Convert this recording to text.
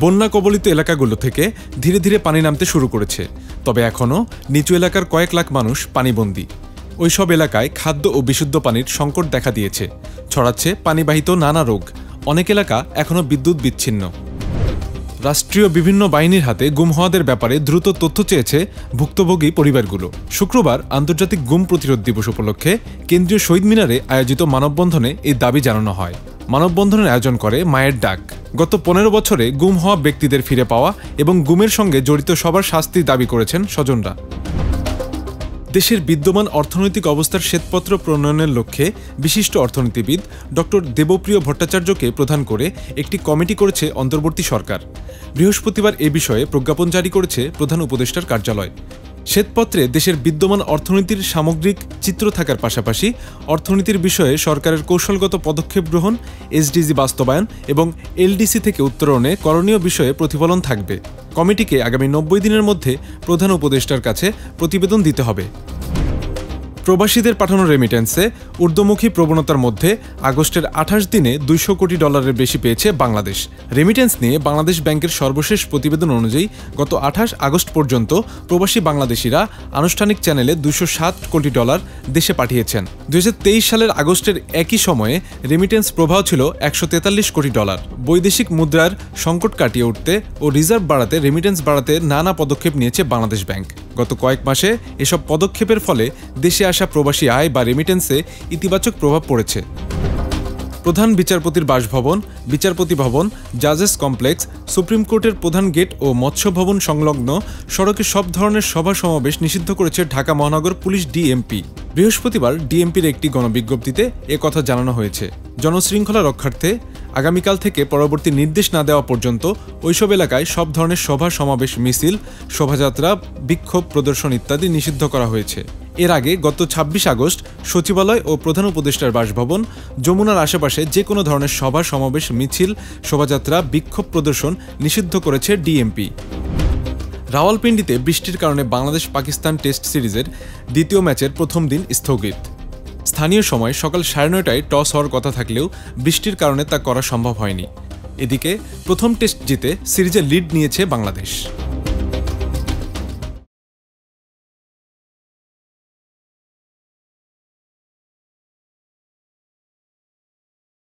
বন্যা কবলিত এলাকাগুলো থেকে ধীরে ধীরে পানি নামতে শুরু করেছে, তবে এখনও নিচু এলাকার কয়েক লাখ মানুষ পানিবন্দী। ওইসব এলাকায় খাদ্য ও বিশুদ্ধ পানির সংকট দেখা দিয়েছে, ছড়াচ্ছে পানিবাহিত নানা রোগ। অনেক এলাকা এখনও বিদ্যুৎ বিচ্ছিন্ন। রাষ্ট্রীয় বিভিন্ন বাহিনীর হাতে গুম হওয়াদের ব্যাপারে দ্রুত তথ্য চেয়েছে ভুক্তভোগী পরিবারগুলো। শুক্রবার আন্তর্জাতিক গুম প্রতিরোধ দিবস উপলক্ষে কেন্দ্রীয় শহীদ মিনারে আয়োজিত মানববন্ধনে এই দাবি জানানো হয়। মানববন্ধনের আয়োজন করে মায়ের ডাক। গত ১৫ বছরে গুম হওয়া ব্যক্তিদের ফিরে পাওয়া এবং গুমের সঙ্গে জড়িত সবার শাস্তির দাবি করেছেন স্বজনরা। দেশের বিদ্যমান অর্থনৈতিক অবস্থার শ্বেতপত্র প্রণয়নের লক্ষ্যে বিশিষ্ট অর্থনীতিবিদ ডক্টর দেবপ্রিয় ভট্টাচার্যকে প্রধান করে একটি কমিটি করেছে অন্তর্বর্তী সরকার। বৃহস্পতিবার এ বিষয়ে প্রজ্ঞাপন জারি করেছে প্রধান উপদেষ্টার কার্যালয়। শ্বেতপত্রে দেশের বিদ্যমান অর্থনীতির সামগ্রিক চিত্র থাকার পাশাপাশি অর্থনীতির বিষয়ে সরকারের কৌশলগত পদক্ষেপ গ্রহণ, এসডিজি বাস্তবায়ন এবং এলডিসি থেকে উত্তরণে করণীয় বিষয়ে প্রতিফলন থাকবে। কমিটিকে আগামী ৯০ দিনের মধ্যে প্রধান উপদেষ্টার কাছে প্রতিবেদন দিতে হবে। প্রবাসীদের পাঠানো রেমিটেন্সে ঊর্ধ্বমুখী প্রবণতার মধ্যে আগস্টের ২৮ দিনে $২০০ কোটি বেশি পেয়েছে বাংলাদেশ। রেমিটেন্স নিয়ে বাংলাদেশ ব্যাংকের সর্বশেষ প্রতিবেদন অনুযায়ী গত ২৮ আগস্ট পর্যন্ত প্রবাসী বাংলাদেশিরা আনুষ্ঠানিক চ্যানেলে $২০৭ কোটি দেশে পাঠিয়েছেন। ২০২৩ সালের আগস্টের একই সময়ে রেমিটেন্স প্রবাহ ছিল $১৪৩ কোটি। বৈদেশিক মুদ্রার সংকট কাটিয়ে উঠতে ও রিজার্ভ বাড়াতে রেমিটেন্স বাড়াতে নানা পদক্ষেপ নিয়েছে বাংলাদেশ ব্যাংক। গত কয়েক মাসে এসব পদক্ষেপের ফলে দেশে আসা প্রবাসী আয় বা রেমিটেন্সে ইতিবাচক প্রভাব পড়েছে। প্রধান বিচারপতির বাসভবন, বিচারপতি ভবন, জাজেস কমপ্লেক্স, সুপ্রিম কোর্টের প্রধান গেট ও মৎস্য ভবন সংলগ্ন সড়কে সব ধরনের সভা সমাবেশ নিষিদ্ধ করেছে ঢাকা মহানগর পুলিশ ডিএমপি। বৃহস্পতিবার ডিএমপির একটি গণবিজ্ঞপ্তিতে কথা জানানো হয়েছে। জনশৃঙ্খলা রক্ষার্থে আগামীকাল থেকে পরবর্তী নির্দেশ না দেওয়া পর্যন্ত ওইসব এলাকায় সব ধরনের সভা সমাবেশ, মিছিল, শোভাযাত্রা, বিক্ষোভ প্রদর্শন ইত্যাদি নিষিদ্ধ করা হয়েছে। এর আগে গত ২৬ আগস্ট সচিবালয় ও প্রধান উপদেষ্টার বাসভবন, যমুনার আশেপাশে যে কোনো ধরনের সভা সমাবেশ, মিছিল, শোভাযাত্রা, বিক্ষোভ প্রদর্শন নিষিদ্ধ করেছে ডিএমপি। রাওয়ালপিন্ডিতে বৃষ্টির কারণে বাংলাদেশ পাকিস্তান টেস্ট সিরিজের দ্বিতীয় ম্যাচের প্রথম দিন স্থগিত। স্থানীয় সময় সকাল ৯:৩০টায় টস হওয়ার কথা থাকলেও বৃষ্টির কারণে তা করা সম্ভব হয়নি। এদিকে প্রথম টেস্ট জিতে সিরিজে লিড নিয়েছে বাংলাদেশ।